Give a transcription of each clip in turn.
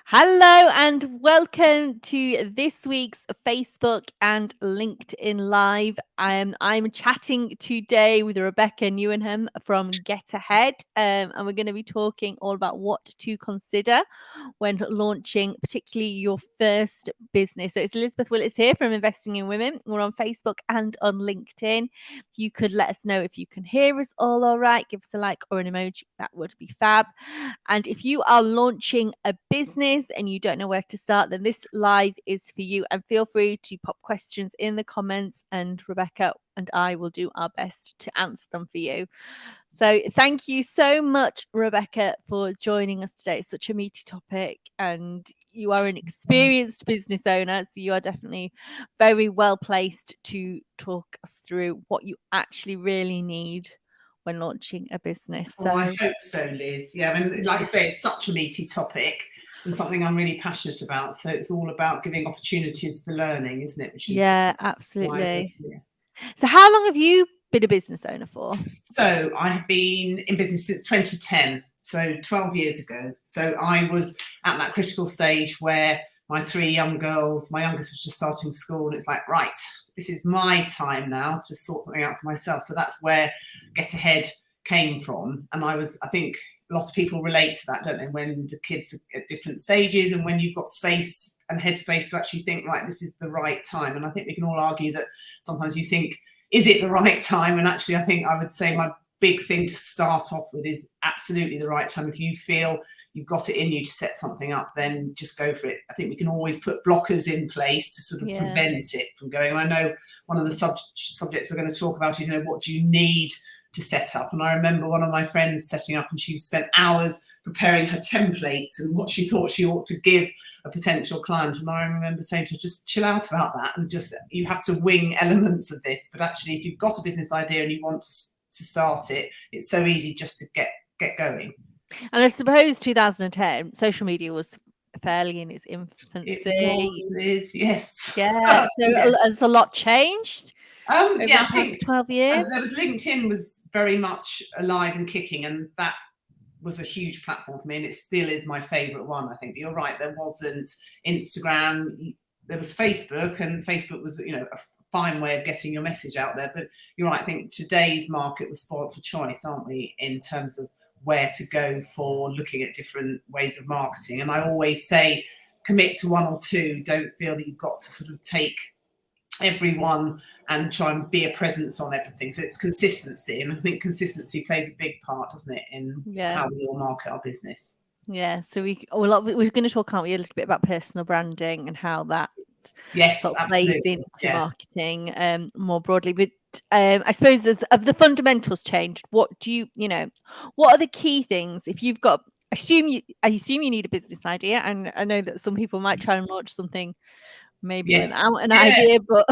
Hello and welcome to this week's Facebook and LinkedIn Live. I'm chatting today with Rebecca Newenham from Get Ahead, and we're going to be talking all about what to consider when launching, particularly your first business. So it's Elizabeth Willis here from Investing in Women. We're on Facebook and on LinkedIn. You could let us know if you can hear us all right. Give us a like or an emoji. That would be fab. And if you are launching a business and you don't know where to start, then this live is for you. And feel free to pop questions in the comments, and Rebecca and I will do our best to answer them for you. So thank you so much, Rebecca, for joining us today. It's such a meaty topic, and you are an experienced business owner, so you are definitely very well placed to talk us through what you actually really need when launching a business. Oh, I hope so, Liz. Yeah, I mean, like you say, it's such a meaty topic and something I'm really passionate about. So it's all about giving opportunities for learning, isn't it? Which is absolutely. So how long have you been a business owner for? So I have been in business since 2010, so 12 years ago. So I was at that critical stage where my three young girls, my youngest was just starting school, and it's like, right, this is my time now to sort something out for myself. So that's where Get Ahead came from. And I think lots of people relate to that, don't they, when the kids are at different stages and when you've got space and headspace to actually think, right, this is the right time. And I think we can all argue that sometimes you think, is it the right time? And actually, I think I would say my big thing to start off with is absolutely the right time. If you feel you've got it in you to set something up, then just go for it. I think we can always put blockers in place to sort of prevent it from going. And I know one of the subjects we're going to talk about is, what do you need to set up? And I remember one of my friends setting up, and she spent hours preparing her templates and what she thought she ought to give a potential client. And I remember saying to her, just chill out about that, and just, you have to wing elements of this. But actually, if you've got a business idea and you want to start it, it's so easy just to get going. And I suppose 2010, social media was fairly in its infancy. It was, yes. Yeah. So has a lot changed over the past 12 years? There was LinkedIn was very much alive and kicking, and that was a huge platform for me, and it still is my favorite one, I think. But you're right, there wasn't Instagram, there was Facebook, and Facebook was, a fine way of getting your message out there. But you're right, I think today's market was spoiled for choice, aren't we, in terms of where to go for looking at different ways of marketing. And I always say, commit to one or two. Don't feel that you've got to sort of take everyone and try and be a presence on everything. So it's consistency, and I think consistency plays a big part, doesn't it, in how we all market our business. Yeah, so we're going to talk, aren't we, a little bit about personal branding and how that sort of plays into marketing more broadly. But I suppose of the fundamentals changed, what do you what are the key things if you've got? I assume you need a business idea, and I know that some people might try and launch something maybe without an idea, but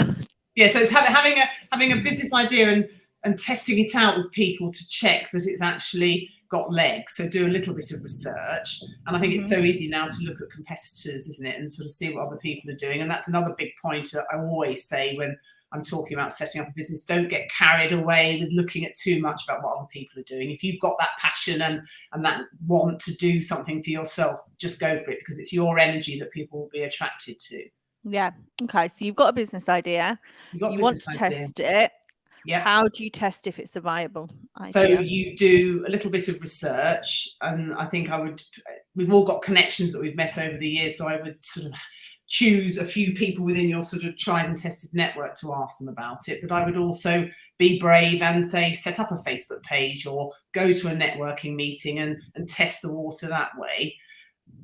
so it's having a business idea and testing it out with people to check that it's actually got legs. So do a little bit of research. And I think it's so easy now to look at competitors, isn't it, and sort of see what other people are doing. And that's another big point that I always say when I'm talking about setting up a business. Don't get carried away with looking at too much about what other people are doing. If you've got that passion and that want to do something for yourself, just go for it, because it's your energy that people will be attracted to. Yeah. Okay. So you've got a business idea. You want to test it. Yeah. How do you test if it's a viable idea? So you do a little bit of research, and I think we've all got connections that we've met over the years. So I would sort of choose a few people within your sort of tried and tested network to ask them about it. But I would also be brave and say, set up a Facebook page or go to a networking meeting and test the water that way.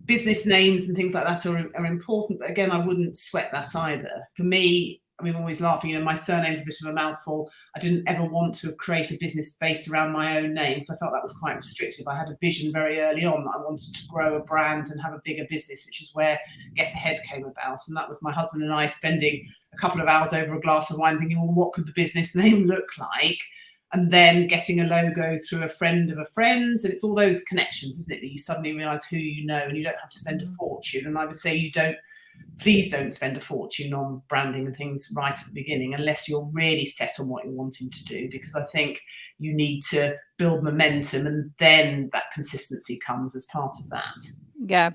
Business names and things like that are important, but again, I wouldn't sweat that either. For me, I'm always laughing, my surname's a bit of a mouthful. I didn't ever want to create a business based around my own name, so I felt that was quite restrictive. I had a vision very early on that I wanted to grow a brand and have a bigger business, which is where Get Ahead came about. And that was my husband and I spending a couple of hours over a glass of wine thinking, well, what could the business name look like? And then getting a logo through a friend of a friend. And it's all those connections, isn't it, that you suddenly realise who you know, and you don't have to spend a fortune. And I would say please don't spend a fortune on branding and things right at the beginning, unless you're really set on what you're wanting to do, because I think you need to build momentum, and then that consistency comes as part of that. Yeah.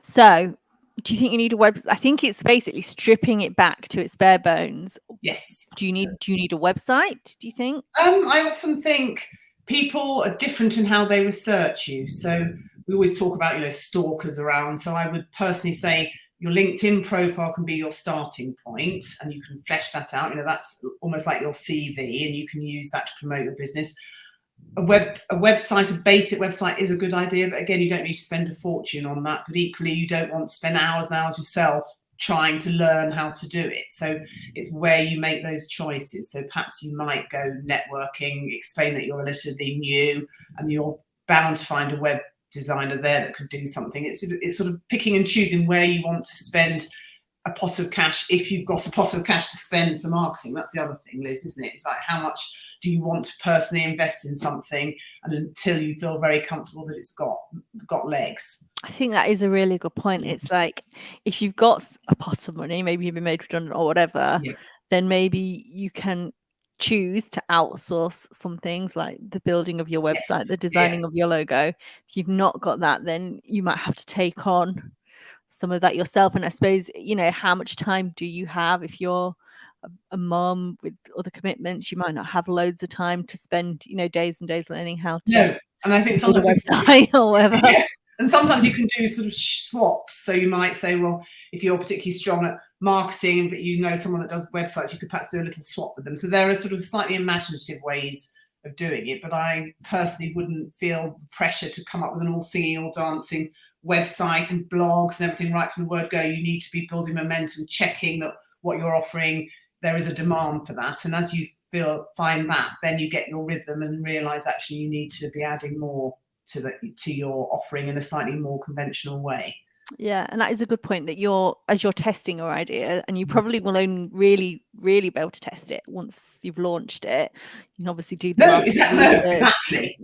So, do you think you need a website? I think it's basically stripping it back to its bare bones. Yes. Do you need a website, do you think? I often think people are different in how they research you. So we always talk about, stalkers around. So I would personally say your LinkedIn profile can be your starting point, and you can flesh that out. That's almost like your CV, and you can use that to promote your business. A website, a basic website is a good idea, but again, you don't need to spend a fortune on that. But equally, you don't want to spend hours and hours yourself trying to learn how to do it. So it's where you make those choices. So perhaps you might go networking, explain that you're relatively new and you're bound to find a web designer there that could do something. It's sort of picking and choosing where you want to spend a pot of cash, if you've got a pot of cash to spend for marketing. That's the other thing, Liz, isn't it? It's like, how much do you want to personally invest in something, and until you feel very comfortable that it's got legs. I think that is a really good point. It's like, if you've got a pot of money, maybe you've been made redundant or whatever, then maybe you can choose to outsource some things like the building of your website, the designing of your logo. If you've not got that, then you might have to take on some of that yourself. And I suppose, how much time do you have? If you're a mom with other commitments, you might not have loads of time to spend, days and days learning how to and I think build a website or whatever. And sometimes you can do sort of swaps. So you might say, well, if you're particularly strong at marketing, but someone that does websites, you could perhaps do a little swap with them. So there are sort of slightly imaginative ways of doing it, but I personally wouldn't feel the pressure to come up with an all singing, all dancing website and blogs and everything right from the word go. You need to be building momentum, checking that what you're offering, there is a demand for that. And as you find that, then you get your rhythm and realize actually you need to be adding more to your offering in a slightly more conventional way. Yeah, and that is a good point, that as you're testing your idea, and you probably will only really, really be able to test it once you've launched it. You can obviously do the exactly.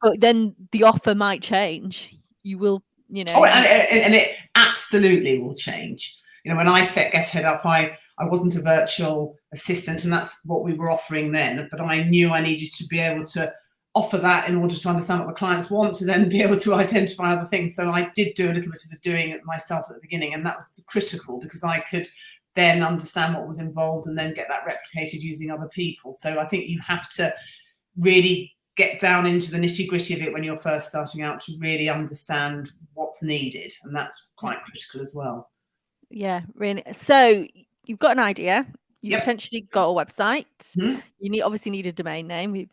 But then the offer might change. You will, and it absolutely will change. When I set Get Ahead up, I wasn't a virtual assistant, and that's what we were offering then. But I knew I needed to be able to offer that in order to understand what the clients want, to then be able to identify other things. So I did do a little bit of the doing it myself at the beginning, and that was critical because I could then understand what was involved and then get that replicated using other people. So I think you have to really get down into the nitty-gritty of it when you're first starting out to really understand what's needed, and that's quite critical as well. Yeah, really. So you've got an idea, you potentially got a website, you obviously need a domain name. We've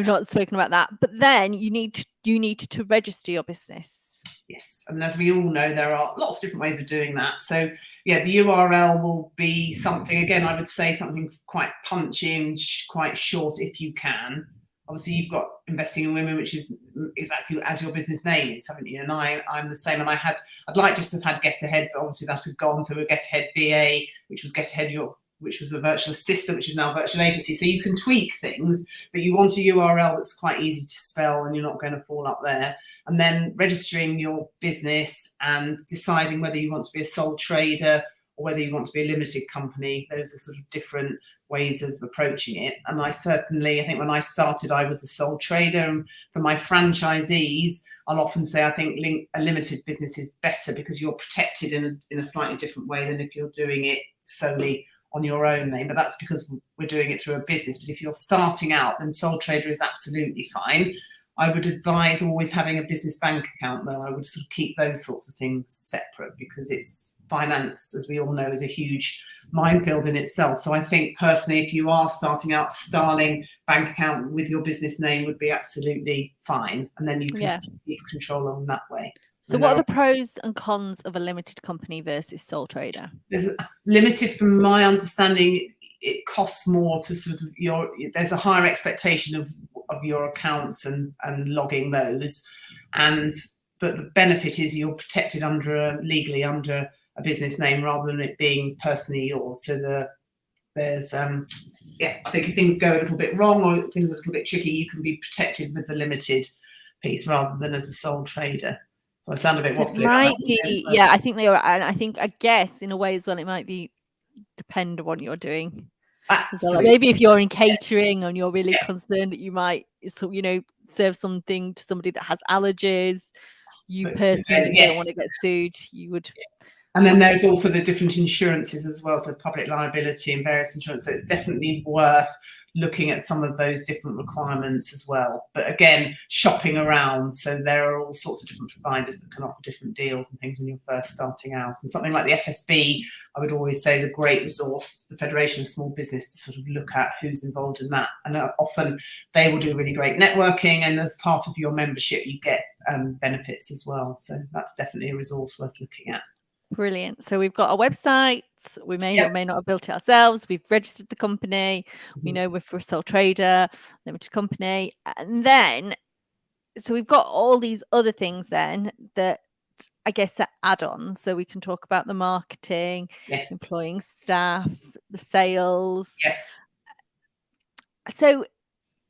not spoken about that, but then you need to register your business. Yes, and as we all know, there are lots of different ways of doing that. So the URL will be something, again, I would say something quite punchy and quite short if you can. Obviously, you've got Investing in Women, which is exactly as your business name is, haven't you? And I'm the same. And I'd like just to have had Get Ahead, but obviously that had gone. So a Get Ahead BA, which was Get Ahead which was a virtual assistant, which is now a virtual agency. So you can tweak things, but you want a URL that's quite easy to spell and you're not going to fall up there. And then registering your business and deciding whether you want to be a sole trader or whether you want to be a limited company. Those are sort of different ways of approaching it. And I think when I started, I was a sole trader. And for my franchisees, I'll often say I think a limited business is better because you're protected in a slightly different way than if you're doing it solely on your own name. But that's because we're doing it through a business. But if you're starting out, then sole trader is absolutely fine. I would advise always having a business bank account, though. I would sort of keep those sorts of things separate because it's finance, as we all know, is a huge minefield in itself. So I think personally, if you are starting out, starting bank account with your business name would be absolutely fine. And then you can keep control on that way. So what are the pros and cons of a limited company versus sole trader? There's limited, from my understanding, it costs more to sort of there's a higher expectation of your accounts and logging those, but the benefit is you're protected legally under a business name rather than it being personally yours. So there's I think if things go a little bit wrong or things are a little bit tricky, you can be protected with the limited piece rather than as a sole trader. So I sound a bit waffly. I think they are, and I guess in a way as well, it might be depend on what you're doing. So maybe if you're in catering and you're really concerned that you might, serve something to somebody that has allergies, you But personally don't want yes. to get sued, you would. And then there's also the different insurances as well, so public liability and various insurance. So it's definitely worth looking at some of those different requirements as well. But again, shopping around. So there are all sorts of different providers that can offer different deals and things when you're first starting out. And something like the FSB, I would always say, is a great resource, the Federation of Small Business, to sort of look at who's involved in that. And often they will do really great networking, and as part of your membership, you get benefits as well. So that's definitely a resource worth looking at. Brilliant. So we've got our website. We may or may not have built it ourselves. We've registered the company. We know we're for a sole trader, limited company. And then, so we've got all these other things then that I guess are add-ons. So we can talk about the marketing, employing staff, the sales. So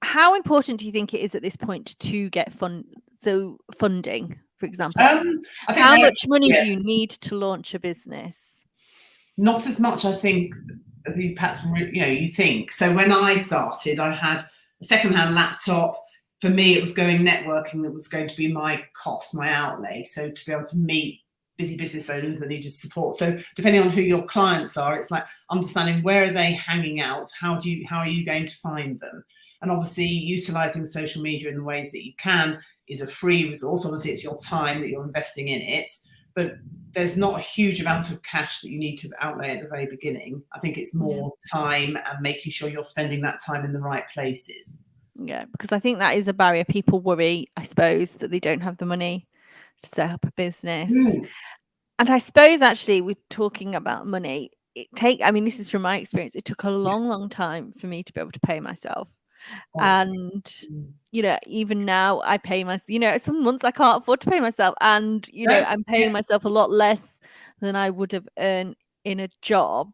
how important do you think it is at this point to get funding, for example? How much money do you need to launch a business? Not as much, I think, as you perhaps you think. So when I started, I had a second-hand laptop. For me, it was networking that was going to be my cost, my outlay. So to be able to meet busy business owners that needed support. So depending on who your clients are, it's like understanding where are they hanging out, how are you going to find them? And obviously utilizing social media in the ways that you can is a free resource. Obviously it's your time that you're investing in it, but there's not a huge amount of cash that you need to outlay at the very beginning. I think it's more time and making sure you're spending that time in the right places. Yeah, because I think that is a barrier. People worry, I suppose, that they don't have the money to set up a business. And I suppose actually we're talking about money. I mean, this is from my experience. It took a long time for me to be able to pay myself. And even now I pay myself, some months I can't afford to pay myself, and I'm paying myself a lot less than I would have earned in a job.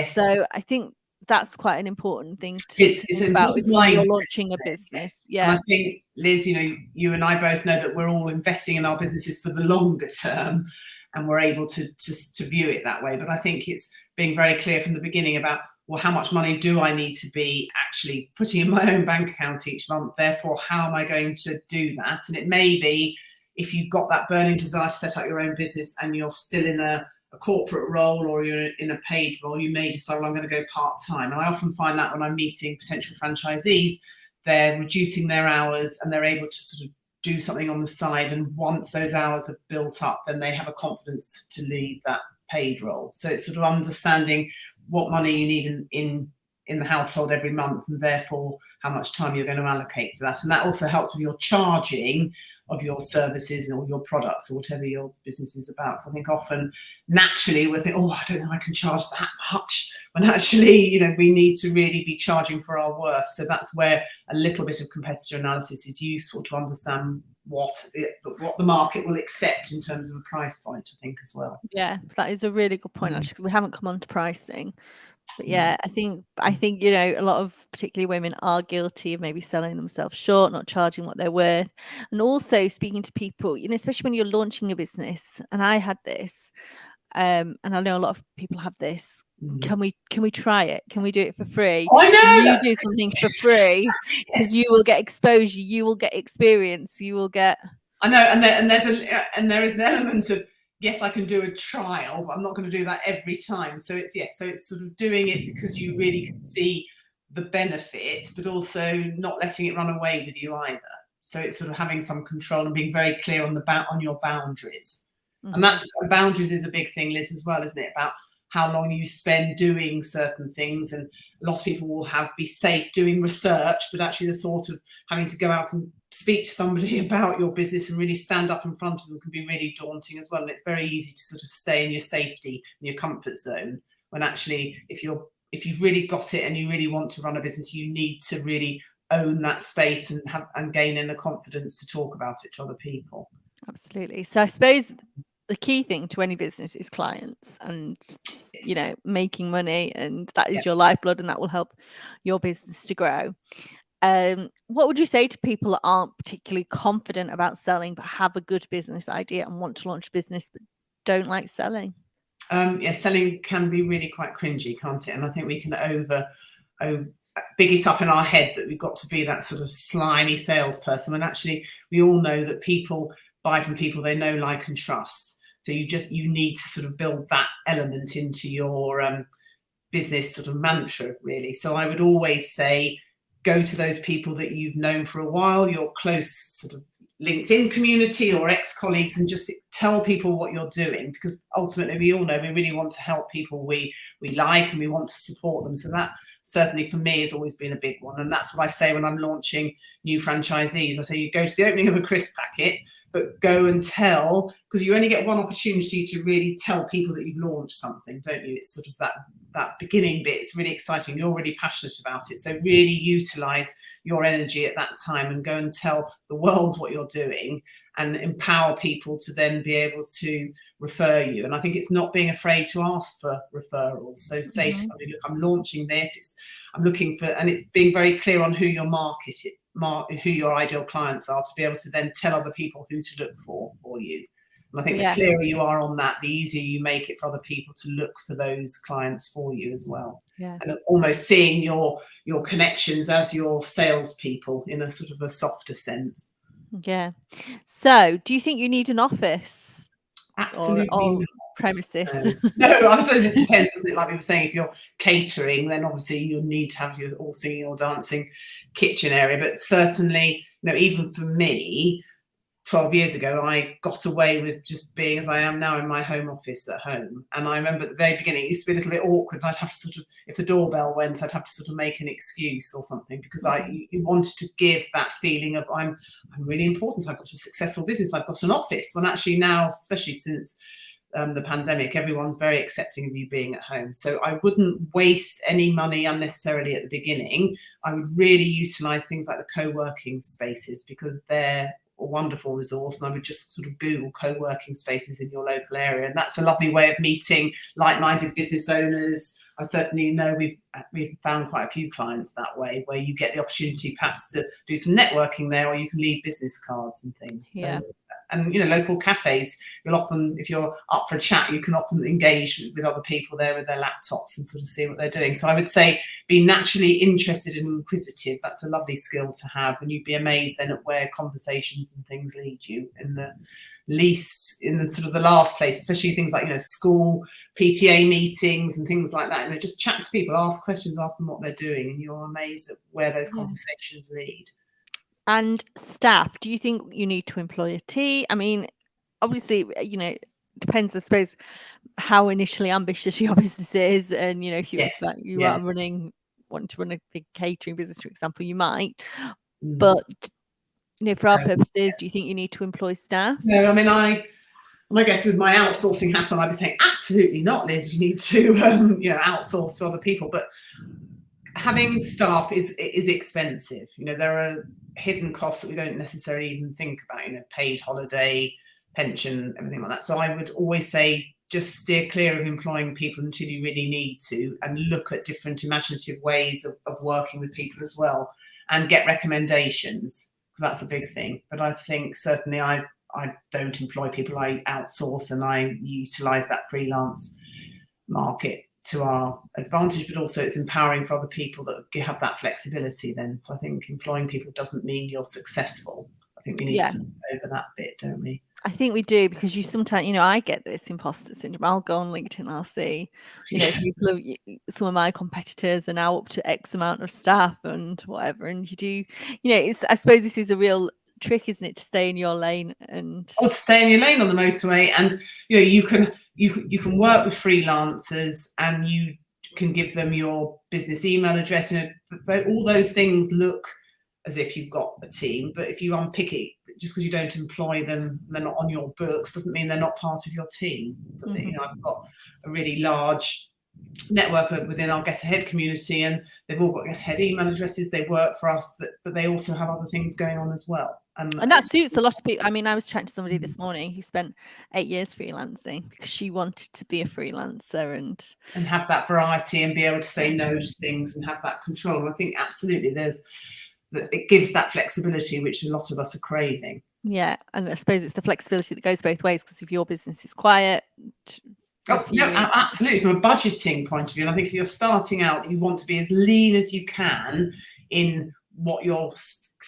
So I think that's quite an important thing to think about if you're launching a business. And I think, Liz, you and I both know that we're all investing in our businesses for the longer term, and we're able to view it that way. But I think it's being very clear from the beginning about, well, how much money do I need to be actually putting in my own bank account each month? Therefore, how am I going to do that? And it may be, if you've got that burning desire to set up your own business and you're still in a corporate role or you're in a paid role, you may decide, well, I'm going to go part-time. And I often find that when I'm meeting potential franchisees, they're reducing their hours and they're able to sort of do something on the side. And once those hours are built up, then they have a confidence to leave that paid role. So it's sort of understanding what money you need in the household every month, and therefore how much time you're going to allocate to that. And that also helps with your charging of your services or your products or whatever your business is about. So I think often naturally we think, oh, I don't think I can charge that much, when actually, we need to really be charging for our worth. So that's where a little bit of competitor analysis is useful, to understand what the market will accept in terms of a price point, I think, as well. Yeah, that is a really good point, actually, because we haven't come on to pricing. But yeah, I think a lot of particularly women are guilty of maybe selling themselves short, not charging what they're worth, and also speaking to people, especially when you're launching a business. And I had this, and I know a lot of people have this. Can we try it? Can we do it for free? I know. Can you do something for free? Because you will get exposure, you will get experience, you will get. I know, and there is an element of, yes, I can do a trial, but I'm not going to do that every time. So it's sort of doing it because you really can see the benefit, but also not letting it run away with you either. So it's sort of having some control and being very clear on your boundaries. And boundaries is a big thing, Liz, as well, isn't it? About how long you spend doing certain things. And a lot of people will be safe doing research, but actually the thought of having to go out and speak to somebody about your business and really stand up in front of them can be really daunting as well. And it's very easy to sort of stay in your safety, in your comfort zone, when actually if you've really got it and you really want to run a business, you need to really own that space and gain in the confidence to talk about it to other people. Absolutely. So I suppose the key thing to any business is clients and making money, and that is your lifeblood, and that will help your business to grow. What would you say to people that aren't particularly confident about selling but have a good business idea and want to launch a business but don't like selling? Selling can be really quite cringy, can't it? And I think we can big it up in our head that we've got to be that sort of slimy salesperson, when actually we all know that people buy from people they know, like and trust. So you need to sort of build that element into your business sort of mantra, really. So I would always say, go to those people that you've known for a while, your close sort of LinkedIn community or ex-colleagues, and just tell people what you're doing, because ultimately we all know we really want to help people we like, and we want to support them. So that certainly for me has always been a big one. And that's what I say when I'm launching new franchisees. I say, you go to the opening of a crisp packet, but go and tell, because you only get one opportunity to really tell people that you've launched something, don't you? It's sort of that beginning bit. It's really exciting. You're really passionate about it. So really utilize your energy at that time and go and tell the world what you're doing, and empower people to then be able to refer you. And I think it's not being afraid to ask for referrals. So say to somebody, look, I'm launching this, I'm looking for, and it's being very clear on who your who your ideal clients are, to be able to then tell other people who to look for you. And I think the clearer you are on that, the easier you make it for other people to look for those clients for you as well. Yeah. And almost seeing your connections as your salespeople in a sort of a softer sense. Yeah. So do you think you need an office? Absolutely or not. premises? No, I suppose it depends, doesn't it? Like we were saying, if you're catering, then obviously you'll need to have your all singing or dancing kitchen area. But certainly, even for me, 12 years ago, I got away with just being as I am now in my home office at home. And I remember at the very beginning, it used to be a little bit awkward. I'd have to sort of, if the doorbell went, I'd have to sort of make an excuse or something, because you wanted to give that feeling of I'm really important. I've got a successful business. I've got an office. When actually now, especially since the pandemic, everyone's very accepting of you being at home. So I wouldn't waste any money unnecessarily at the beginning. I would really utilize things like the co-working spaces, because they're a wonderful resource. And I would just sort of Google co-working spaces in your local area, and that's a lovely way of meeting like-minded business owners. I certainly know we've found quite a few clients that way, where you get the opportunity perhaps to do some networking there, or you can leave business cards and things. Yeah. So, and local cafes, you'll often, if you're up for a chat, you can often engage with other people there with their laptops and sort of see what they're doing. So I would say be naturally interested and inquisitive. That's a lovely skill to have, and you'd be amazed then at where conversations and things lead you in the sort of the last place, especially things like school PTA meetings and things like that. Just chat to people, ask questions, ask them what they're doing, and you're amazed at where those conversations lead. And staff, do you think you need to employ a team? I mean, obviously, it depends, I suppose, how initially ambitious your business is, and if you are wanting to run a big catering business, for example, you might. But for our purposes, do you think you need to employ staff? No, I mean, I guess with my outsourcing hat on, I'd be saying absolutely not, Liz. You need to outsource to other people. But having staff is expensive. There are hidden costs that we don't necessarily even think about. Paid holiday, pension, everything like that. So I would always say, just steer clear of employing people until you really need to, and look at different imaginative ways of working with people as well, and get recommendations, because that's a big thing. But I think certainly I don't employ people. I outsource, and I utilize that freelance market to our advantage, but also it's empowering for other people that have that flexibility then. So I think employing people doesn't mean you're successful. I think we need to over that bit, don't we? I think we do, because you sometimes, I get this imposter syndrome. I'll go on LinkedIn, I'll see, people, some of my competitors are now up to X amount of staff and whatever. And you do, I suppose this is a real trick, isn't it, to stay in your lane and to stay in your lane on the motorway. And you can work with freelancers, and you can give them your business email address. All those things look as if you've got a team, but if you unpick it, just because you don't employ them, they're not on your books, doesn't mean they're not part of your team, does it? I've got a really large network within our Get Ahead community, and they've all got Get Ahead email addresses. They work for us, but they also have other things going on as well. And that suits a lot of people. I mean, I was chatting to somebody this morning who spent 8 years freelancing because she wanted to be a freelancer and have that variety and be able to say no to things and have that control. And I think absolutely it gives that flexibility, which a lot of us are craving. Yeah, and I suppose it's the flexibility that goes both ways, because if your business is quiet, absolutely, from a budgeting point of view. And I think if you're starting out, you want to be as lean as you can in what you're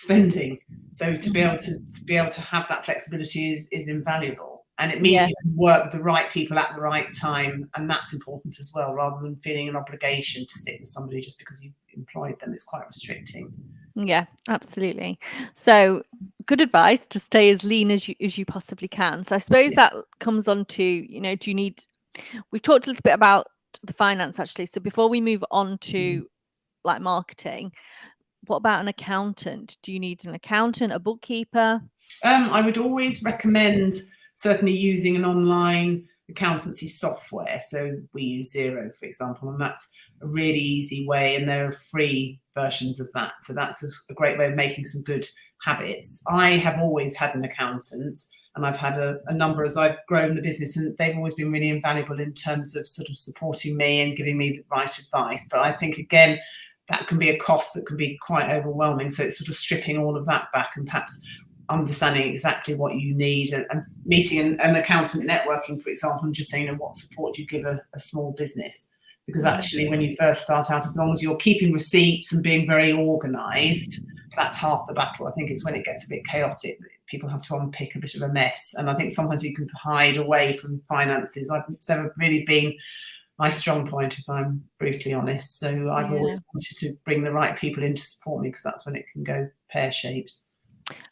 spending. So to be able to have that flexibility is invaluable, and it means Yeah. you can work with the right people at the right time, and that's important as well, rather than feeling an obligation to stick with somebody just because you've employed them. It's quite restricting. Yeah, absolutely. So good advice to stay as lean as you possibly can. So I suppose that comes on to, do you need, we've talked a little bit about the finance actually. So before we move on to like marketing, what about an accountant? Do you need an accountant, a bookkeeper? I would always recommend certainly using an online accountancy software. So we use Xero, for example, and that's a really easy way, and there are free versions of that. So that's a great way of making some good habits. I have always had an accountant, and I've had a number as I've grown the business, and they've always been really invaluable in terms of sort of supporting me and giving me the right advice. But I think, again, that can be a cost that can be quite overwhelming. So it's sort of stripping all of that back and perhaps understanding exactly what you need, and meeting an accountant, networking, for example, and just saying, what support do you give a small business? Because actually, when you first start out, as long as you're keeping receipts and being very organised, that's half the battle. I think it's when it gets a bit chaotic that people have to unpick a bit of a mess. And I think sometimes you can hide away from finances. It's never really been my strong point, if I'm brutally honest. So I've always wanted to bring the right people in to support me, because that's when it can go pear-shaped.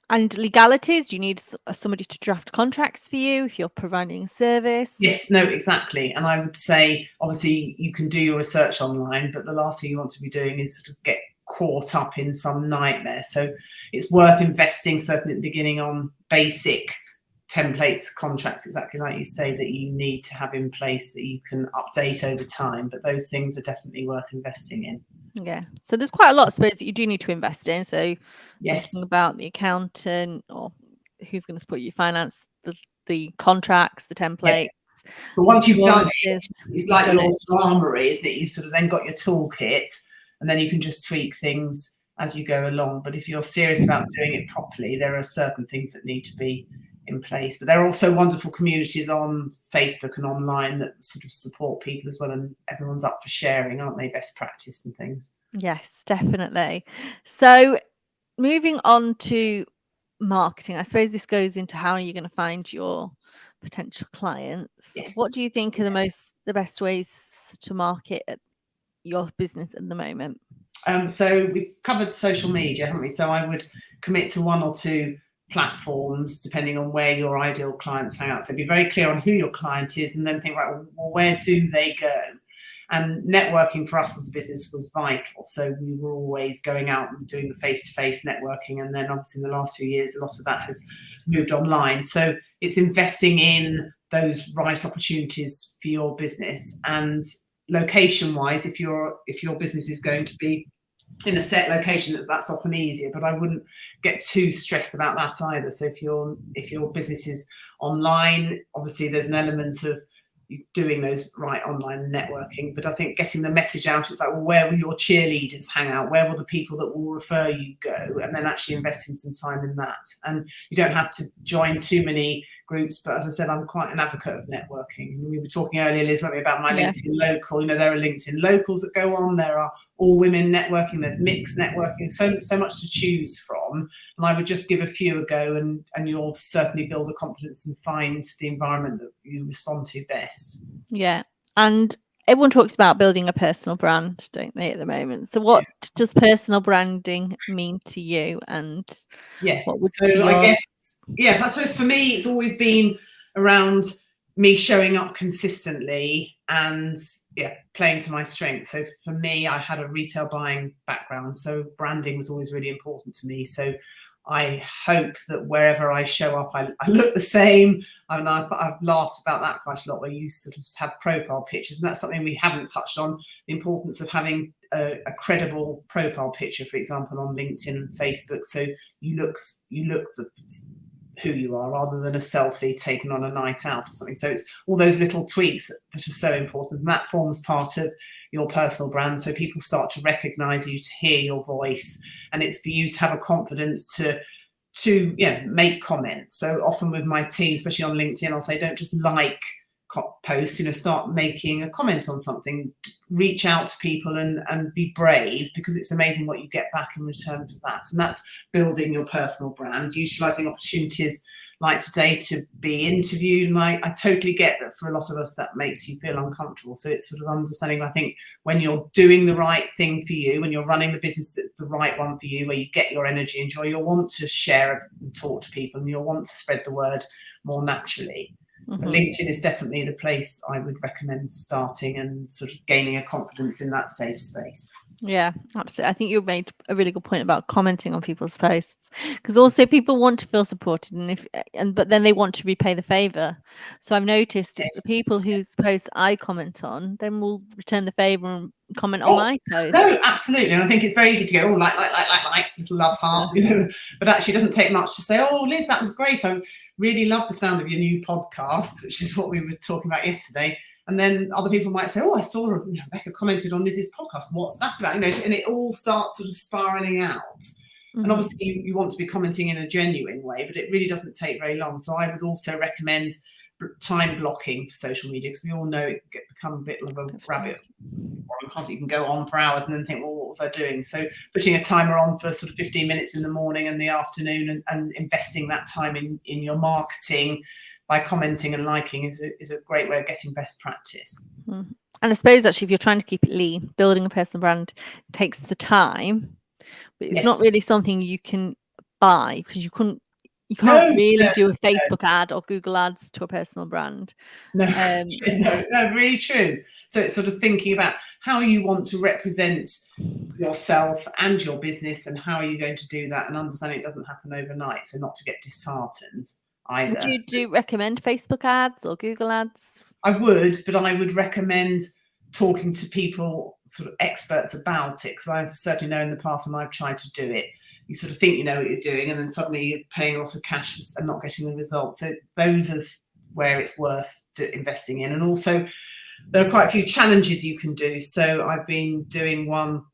And legalities, do you need somebody to draft contracts for you if you're providing a service? Yes, no, exactly. And I would say, obviously, you can do your research online, but the last thing you want to be doing is sort of get caught up in some nightmare. So it's worth investing, certainly at the beginning, on basic templates, contracts, exactly like you say, that you need to have in place that you can update over time. But those things are definitely worth investing in. Yeah. So there's quite a lot, I suppose, that you do need to invest in. So Yes. thinking about the accountant, or who's going to support you finance, the contracts, the templates. Yeah. But once you've done it, insurances, it's like done your it. armory, isn't it? You've sort of then got your toolkit, and then you can just tweak things as you go along. But if you're serious about doing it properly, there are certain things that need to be in place. But there are also wonderful communities on Facebook and online that sort of support people as well, and everyone's up for sharing, aren't they? Best practice and things. Yes, definitely. So moving on to marketing, I suppose this goes into how you're going to find your potential clients. Yes. What do you think are the best ways to market your business at the moment? So we've covered social media, haven't we? So I would commit to one or two platforms depending on where your ideal clients hang out. So be very clear on who your client is, and then think, right, well, where do they go? And networking for us as a business was vital. So we were always going out and doing the face-to-face networking. And then obviously in the last few years, a lot of that has moved online. So it's investing in those right opportunities for your business. And location-wise, if your business is going to be in a set location, that's often easier, but I wouldn't get too stressed about that either. So if your business is online, obviously there's an element of doing those right online networking, but I think getting the message out, it's like, well, where will your cheerleaders hang out? Where will the people that will refer you go? And then actually investing some time in that. And you don't have to join too many groups, but as I said, I'm quite an advocate of networking. We were talking earlier, Liz, about my LinkedIn local. There are LinkedIn locals that go on, there are all women networking, there's mixed networking, so much to choose from. And I would just give a few a go, and you'll certainly build a confidence and find the environment that you respond to best. Yeah. And everyone talks about building a personal brand, don't they, at the moment? So what does personal branding mean to you? And what would be I guess, I suppose for me, it's always been around me showing up consistently and playing to my strengths. So for me, I had a retail buying background, so branding was always really important to me. So I hope that wherever I show up, I look the same. I mean, I've laughed about that quite a lot, where you sort of have profile pictures, and that's something we haven't touched on, the importance of having a credible profile picture, for example, on LinkedIn and Facebook. So you look who you are, rather than a selfie taken on a night out or something. So it's all those little tweaks that are so important, and that forms part of your personal brand. So people start to recognize you, to hear your voice, and it's for you to have a confidence to make comments. So often with my team, especially on LinkedIn, I'll say, don't just like post, start making a comment on something, reach out to people and be brave, because it's amazing what you get back in return for that. And that's building your personal brand, utilising opportunities like today to be interviewed. And I totally get that for a lot of us that makes you feel uncomfortable. So it's sort of understanding, I think, when you're doing the right thing for you, when you're running the business that's the right one for you, where you get your energy and joy, you'll want to share and talk to people, and you'll want to spread the word more naturally. LinkedIn is definitely the place I would recommend starting and sort of gaining a confidence in that safe space. Yeah, absolutely. I think you made a really good point about commenting on people's posts, because also people want to feel supported, but then they want to repay the favor. So I've noticed the people whose posts I comment on then will return the favor and comment on my post. No, absolutely. And I think it's very easy to go, like, little love heart, but actually it doesn't take much to say, oh, Liz, that was great. I really love the sound of your new podcast, which is what we were talking about yesterday. And then other people might say, oh, I saw Rebecca commented on Liz's podcast. What's that about? And it all starts sort of spiraling out. And obviously you want to be commenting in a genuine way, but it really doesn't take very long. So I would also recommend time blocking for social media, because we all know it can become a bit of a rabbit, or you can't even go on for hours and then think, well, what was I doing? So putting a timer on for sort of 15 minutes in the morning and the afternoon, and investing that time in your marketing by commenting and liking is a great way of getting best practice. And I suppose actually, if you're trying to keep it lean, building a personal brand takes the time, but it's not really something you can buy, because you can't really do a Facebook ad or Google ads to a personal brand. No, really true. So it's sort of thinking about how you want to represent yourself and your business, and how are you going to do that, and understanding it doesn't happen overnight, so not to get disheartened either. Would you recommend Facebook ads or Google ads? I would, but I would recommend talking to people, sort of experts about it, because I've certainly known in the past when I've tried to do it, you sort of think you know what you're doing, and then suddenly you're paying a lot of cash and not getting the results. So those are where it's worth investing in. And also there are quite a few challenges you can do. So I've been doing one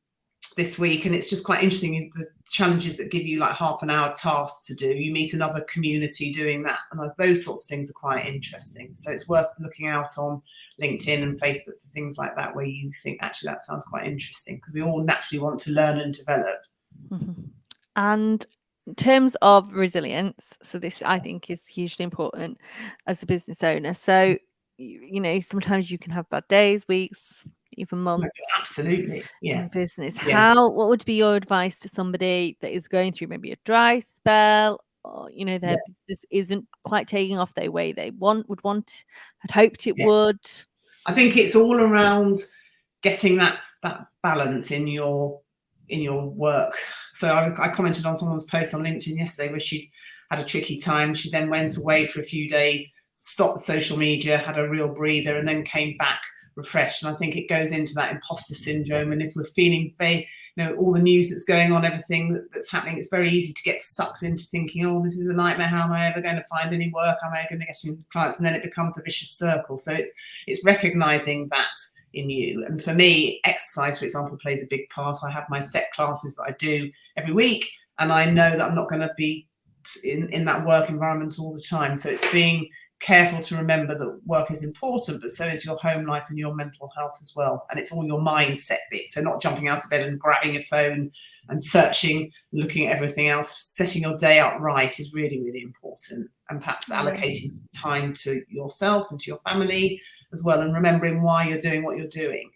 this week, and it's just quite interesting, the challenges that give you like half an hour tasks to do. You meet another community doing that, and those sorts of things are quite interesting. So it's worth looking out on LinkedIn and Facebook for things like that, where you think, actually, that sounds quite interesting, because we all naturally want to learn and develop. And in terms of resilience, so this I think is hugely important as a business owner. So, sometimes you can have bad days, weeks, even months. Absolutely, yeah. In business, what would be your advice to somebody that is going through maybe a dry spell, or their business isn't quite taking off the way they had hoped it would? I think it's all around getting that balance in your work. So I commented on someone's post on LinkedIn yesterday where she had a tricky time. She then went away for a few days, stopped social media, had a real breather, and then came back refreshed. And I think it goes into that imposter syndrome. And if we're feeling all the news that's going on, everything that's happening, it's very easy to get sucked into thinking, oh, this is a nightmare. How am I ever going to find any work? Am I going to get any clients? And then it becomes a vicious circle. So it's recognizing that in you. And for me, exercise, for example, plays a big part. I have my set classes that I do every week, and I know that I'm not going to be in that work environment all the time. So it's being careful to remember that work is important, but so is your home life and your mental health as well. And it's all your mindset bit. So not jumping out of bed and grabbing your phone and searching, looking at everything else. Setting your day up right is really, really important. And perhaps allocating time to yourself and to your family as well, and remembering why you're doing what you're doing.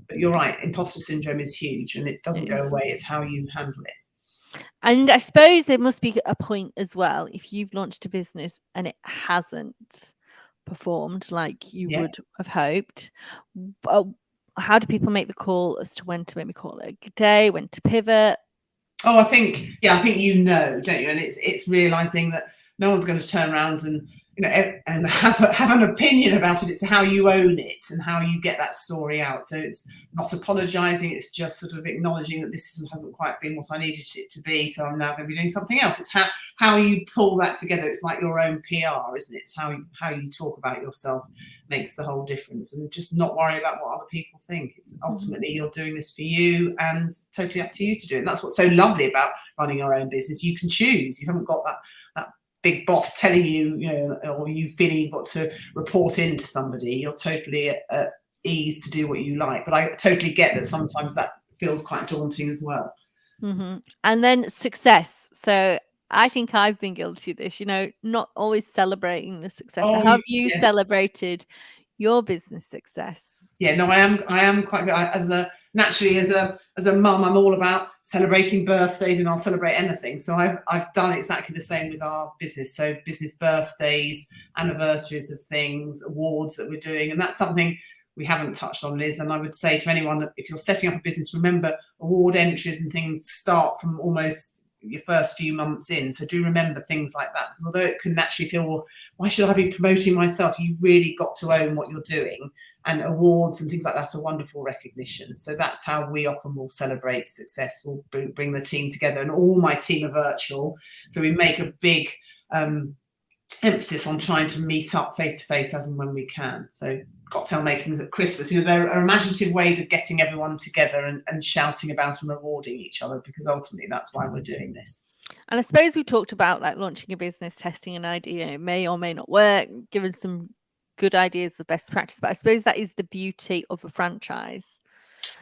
But you're right, imposter syndrome is huge, and it doesn't go away. It's how you handle it. And I suppose there must be a point as well, if you've launched a business and it hasn't performed like you would have hoped, how do people make the call as to when to maybe call it a day, when to pivot? Oh, I think don't you? And it's realizing that no one's going to turn around and and have an opinion about it. It's how you own it and how you get that story out. So it's not apologizing. It's just sort of acknowledging that this hasn't quite been what I needed it to be. So I'm now going to be doing something else. It's how you pull that together. It's like your own PR, isn't it? It's how you talk about yourself makes the whole difference, and just not worry about what other people think. It's ultimately you're doing this for you, and totally up to you to do it. And that's what's so lovely about running your own business. You can choose. You haven't got that big boss telling you, or you feeling you've got to report into somebody. You're totally at ease to do what you like. But I totally get that sometimes that feels quite daunting as well. Mm-hmm. And then success. So I think I've been guilty of this, not always celebrating the success. So how have you celebrated your business success? Yeah, no, I am quite good. Naturally as a mum, I'm all about celebrating birthdays, and I'll celebrate anything. So I've done exactly the same with our business. So business birthdays, anniversaries of things, awards that we're doing, and that's something we haven't touched on, Liz. And I would say to anyone, if you're setting up a business, remember award entries and things start from almost your first few months in. So do remember things like that, because although it can naturally feel, well, why should I be promoting myself? You really got to own what you're doing. And awards and things like that are wonderful recognition. So that's how we often will celebrate success. We'll bring the team together, and all my team are virtual. So we make a big emphasis on trying to meet up face to face as and when we can. So cocktail makings at Christmas, there are imaginative ways of getting everyone together and shouting about and rewarding each other, because ultimately that's why we're doing this. And I suppose we talked about like launching a business, testing an idea. It may or may not work, given some good ideas of best practice. But I suppose that is the beauty of a franchise.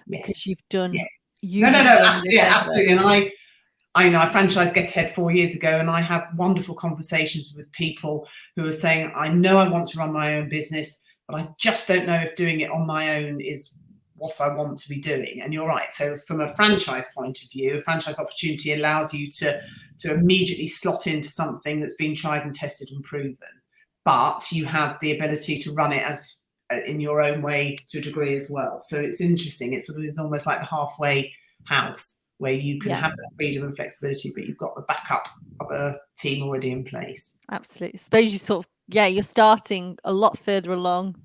Yes. Because you've done. Yes. No, absolutely. And I franchised Get Ahead 4 years ago, and I have wonderful conversations with people who are saying, I know I want to run my own business, but I just don't know if doing it on my own is what I want to be doing. And you're right. So from a franchise point of view, a franchise opportunity allows you to immediately slot into something that's been tried and tested and proven. But you have the ability to run it as in your own way to a degree as well. So it's interesting. It's almost like the halfway house, where you can have that freedom and flexibility, but you've got the backup of a team already in place. Absolutely. I suppose you you're starting a lot further along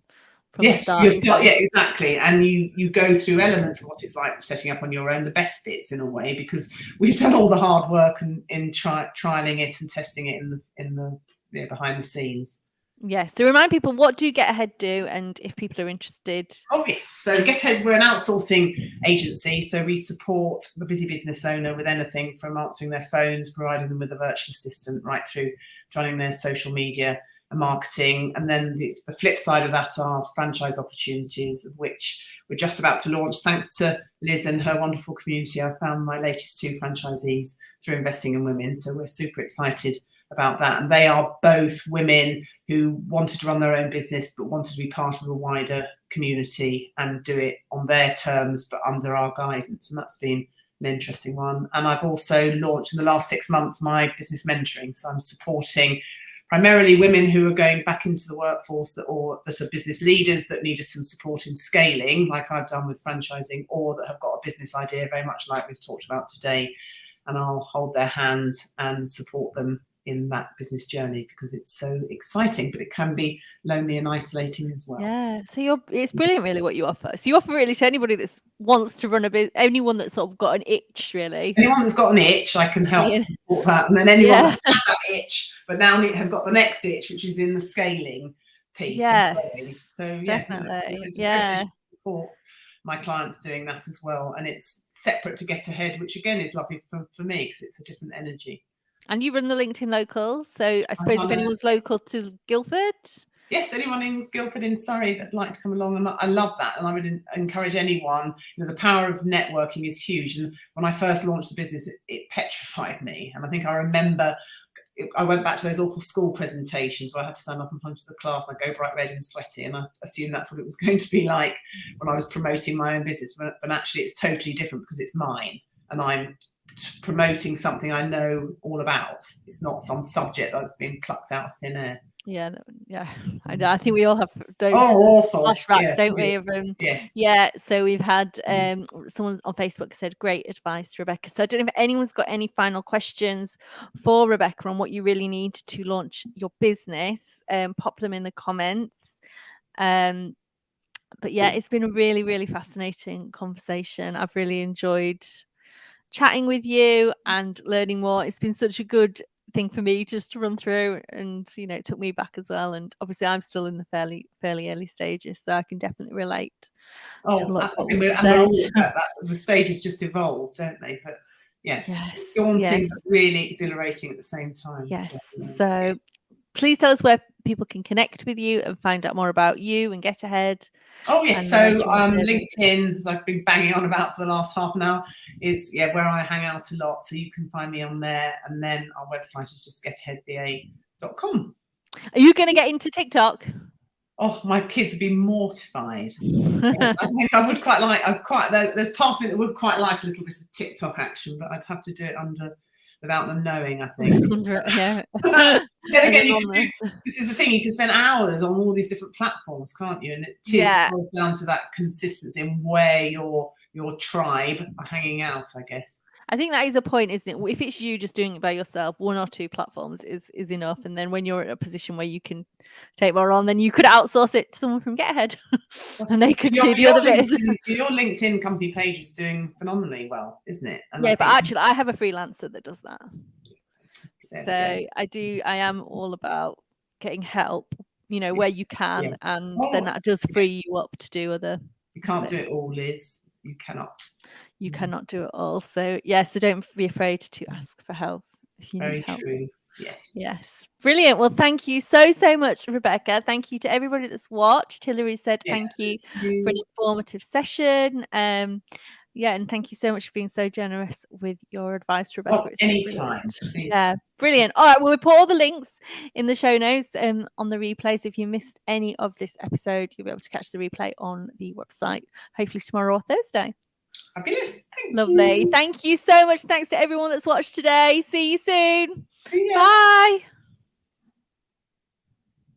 from the start. Yeah, exactly. And you go through elements of what it's like setting up on your own, the best bits in a way, because we've done all the hard work in trialing it and testing it in the behind the scenes. Yeah. So remind people, what do Get Ahead do, and if people are interested? Oh yes. So Get Ahead, we're an outsourcing agency. So we support the busy business owner with anything from answering their phones, providing them with a virtual assistant, right through running their social media and marketing. And then the flip side of that are franchise opportunities, of which we're just about to launch. Thanks to Liz and her wonderful community, I found my latest 2 franchisees through Investing in Women. So we're super excited about that. And they are both women who wanted to run their own business, but wanted to be part of a wider community and do it on their terms, but under our guidance. And that's been an interesting one. And I've also launched in the last 6 months my business mentoring. So I'm supporting primarily women who are going back into the workforce that are business leaders that need some support in scaling, like I've done with franchising, or that have got a business idea very much like we've talked about today. And I'll hold their hand and support them in that business journey, because it's so exciting, but it can be lonely and isolating as well. Yeah. So it's brilliant really what you offer. So you offer really to anybody that wants to run a business, anyone that's sort of got an itch, really. Anyone that's got an itch, I can help support that. And then anyone that's had that itch, but now it has got the next itch, which is in the scaling piece. Yeah. So definitely. It's a privilege to support my clients doing that as well. And it's separate to Get Ahead, which again is lovely for me, because it's a different energy. And you run the LinkedIn local, so I suppose if anyone's local to Guildford. Yes, anyone in Guildford in Surrey that'd like to come along, and I love that, and I would encourage anyone. The power of networking is huge, and when I first launched the business, it petrified me. And I think I remember I went back to those awful school presentations where I had to stand up in front of the class and I go bright red and sweaty, and I assumed that's what it was going to be like when I was promoting my own business, but actually it's totally different, because it's mine and I'm promoting something I know all about. It's not some subject that's been plucked out of thin air. Yeah. I think we all have those flashbacks, don't we? Of yes. Yeah. So we've had someone on Facebook said, "Great advice, Rebecca." So I don't know if anyone's got any final questions for Rebecca on what you really need to launch your business. Pop them in the comments. But yeah, it's been a really, really fascinating conversation. I've really enjoyed chatting with you and learning more. It's been such a good thing for me just to run through, and it took me back as well. And obviously I'm still in the fairly early stages, so I can definitely relate. We're all about that. The stages just evolve, don't they? But yeah, Yes. daunting, Yes. but really exhilarating at the same time. Yes. So, So please tell us where people can connect with you and find out more about you and Get Ahead. oh yes, and so the nature of your business. LinkedIn, as I've been banging on about for the last half an hour, is where I hang out a lot. So you can find me on there, and then our website is just getaheadva.com. Are you going to get into TikTok? Oh, my kids would be mortified. Yeah, I think I would quite like. There's part of me that would quite like a little bit of TikTok action, but I'd have to do it without them knowing, I think. Yeah. Then again, this is the thing, you can spend hours on all these different platforms, can't you? And it boils down to that consistency and where your tribe are hanging out, I guess. I think that is a point, isn't it? If it's you just doing it by yourself, 1 or 2 platforms is enough. And then when you're in a position where you can take more on, then you could outsource it to someone from Get Ahead and they could do the other bits. Your LinkedIn company page is doing phenomenally well, isn't it? And yeah, but actually I have a freelancer that does that. So I am all about getting help, where you can, and then that does free you up to do other. You can't do it all, Liz. You cannot. You cannot do it all. So so don't be afraid to ask for help if you need help. Very true. Yes. Brilliant. Well, thank you so much, Rebecca. Thank you to everybody that's watched. Hillary said thank you for an informative session. And thank you so much for being so generous with your advice, Rebecca. Oh, anytime. Yeah, brilliant. All right, well, we'll put all the links in the show notes on the replays. If you missed any of this episode, you'll be able to catch the replay on the website, hopefully tomorrow or Thursday. Fabulous. Lovely. Thank you so much. Thanks to everyone that's watched today. See you soon. Bye.